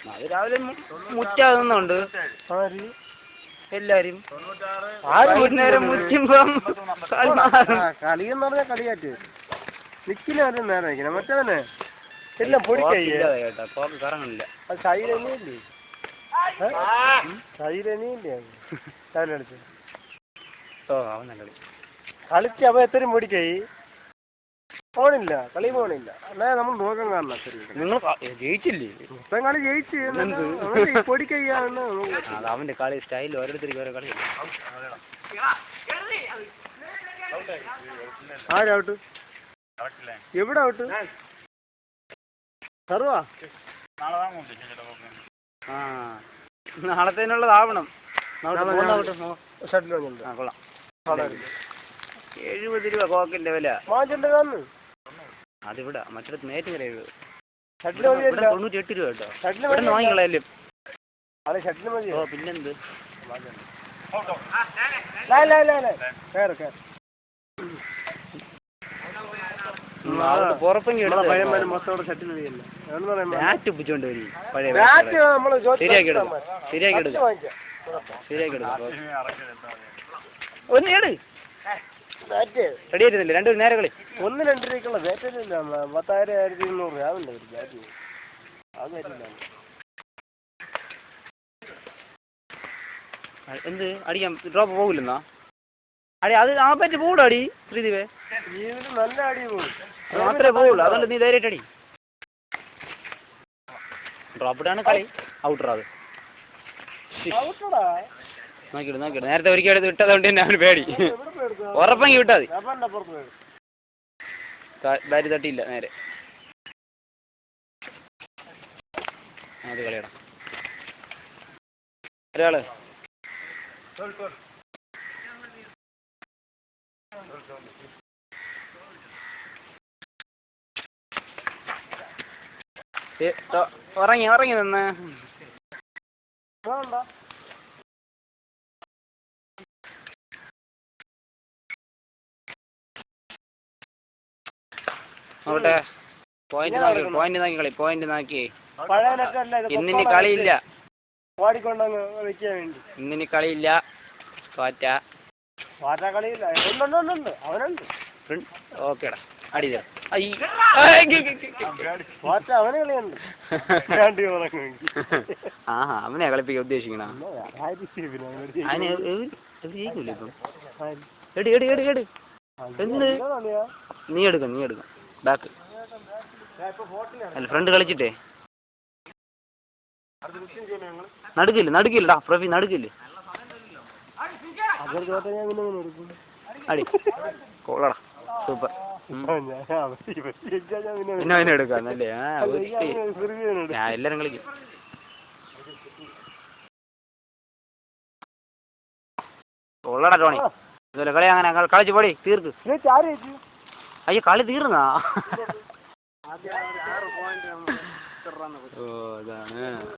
അത് രാവിലെ മുറ്റാകുന്നുണ്ട് എല്ലാരും നേരം മുറ്റുമ്പം കളിയെന്ന് പറഞ്ഞാൽ കളിയാറ്റ് നിൽക്കുന്ന നേരം നിൽക്കണം മറ്റവനെ എല്ലാം പൊടിക്കയ്യേ കറങ്ങില്ല അത് ശൈലനിയല്ലേ ശൈലനിയല്ലേ കളിച്ച് കളിച്ച് അവ എത്രയും പൊടിക്കായി പോണില്ല കളി പോണില്ല അല്ലാ നമ്മൾ നോക്കാൻ കാണണം നിങ്ങൾ ജയിച്ചില്ലേ മൊത്തം കളി ജയിച്ച് പൊടിക്കയ്യാണ് അവന്റെ കളി സ്റ്റൈൽ ഓരോരുത്തർക്ക് ഓരോ കളി ആരൗട്ട് എവിടെ ഔട്ട് സർവാ ആ നാളത്തേനുള്ളതാവണം കൊള്ളാം 70 രൂപ കോക്കിന്റെ വില അതിവിടെ മറ്റിടത്ത് നേറ്റ് വില 98 രൂപ കേട്ടോ ഇവിടെ വാങ്ങിക്കളയാലും ഓ പിന്നെന്ത് പുറപ്പെങ്കി ബാറ്റ് പിടിച്ചോണ്ട് വരും പഴയ ശരിയാക്കി എടുക്കാം ശരിയാക്കി എടുക്കാം ശരിയാക്കി എടുക്കാം ഒന്ന് ഏട് റെഡി ആയിരുന്നില്ലേ രണ്ടുപേരും നേരെ കളി 1 2 രൂപയ്ക്കുള്ള ബാറ്റ് 10,200 ആവില്ല ഒരു ബാറ്റ് അത് വരില്ല എന്ത് അടിക്കാൻ ഡ്രോപ്പ് പോകില്ലെന്നാ അടി അത് ആ പറ്റി പോകൂടാ അടി ശ്രീദീപേ നല്ല അടി പോകും മാത്രമേ പോവുള്ളൂ അതുകൊണ്ട് നീ ധൈര്യമായിട്ട് അടി ഡ്രോപ്പ് ഇടാണ് കളി ഔട്ടറാ അത് നോക്കിയിടും നോക്കിയിടും നേരത്തെ ഒരിക്കൽ എടുത്ത് വിട്ടതുകൊണ്ട് തന്നെ അവന് പേടി ഉറപ്പെങ്കിൽ വിട്ടാൽ മതി ബാറ്റ് തട്ടിയില്ല നേരെ അത് കളിയടാ ഒരാള് ഇറങ്ങി നിന്ന് നോക്കട്ടെ പോയിന്റ് നോക്കി കളി പോയിന്റ് നോക്കി ഇന്നിനി കളിയില്ല ഇന്നിനി കളിയില്ല ഓക്കേടാ അടി ആഹാ അവനെ കളിപ്പിക്കാൻ ഉദ്ദേശിക്കണ ജയിക്കൂല ഇപ്പം എടി എടി എടി എടി എന്ത് നീ എടുക്കാം ബാക്ക് അല്ല ഫ്രണ്ട് കളിച്ചിട്ടേ നടുക്കില്ലടാ പ്രഫി നടുക്കില്ല അടി കോളടാ സൂപ്പർ പിന്നെ അവനെ എടുക്കാന്നല്ലേ എല്ലാരും കളിക്കും കൊള്ളടാ ടോണി ഇതുപോലെ കളി അങ്ങനെ കളിച്ച് പോടി തീർക്ക് അയ്യോ കളി തീർന്നാ ഓ അതാണ്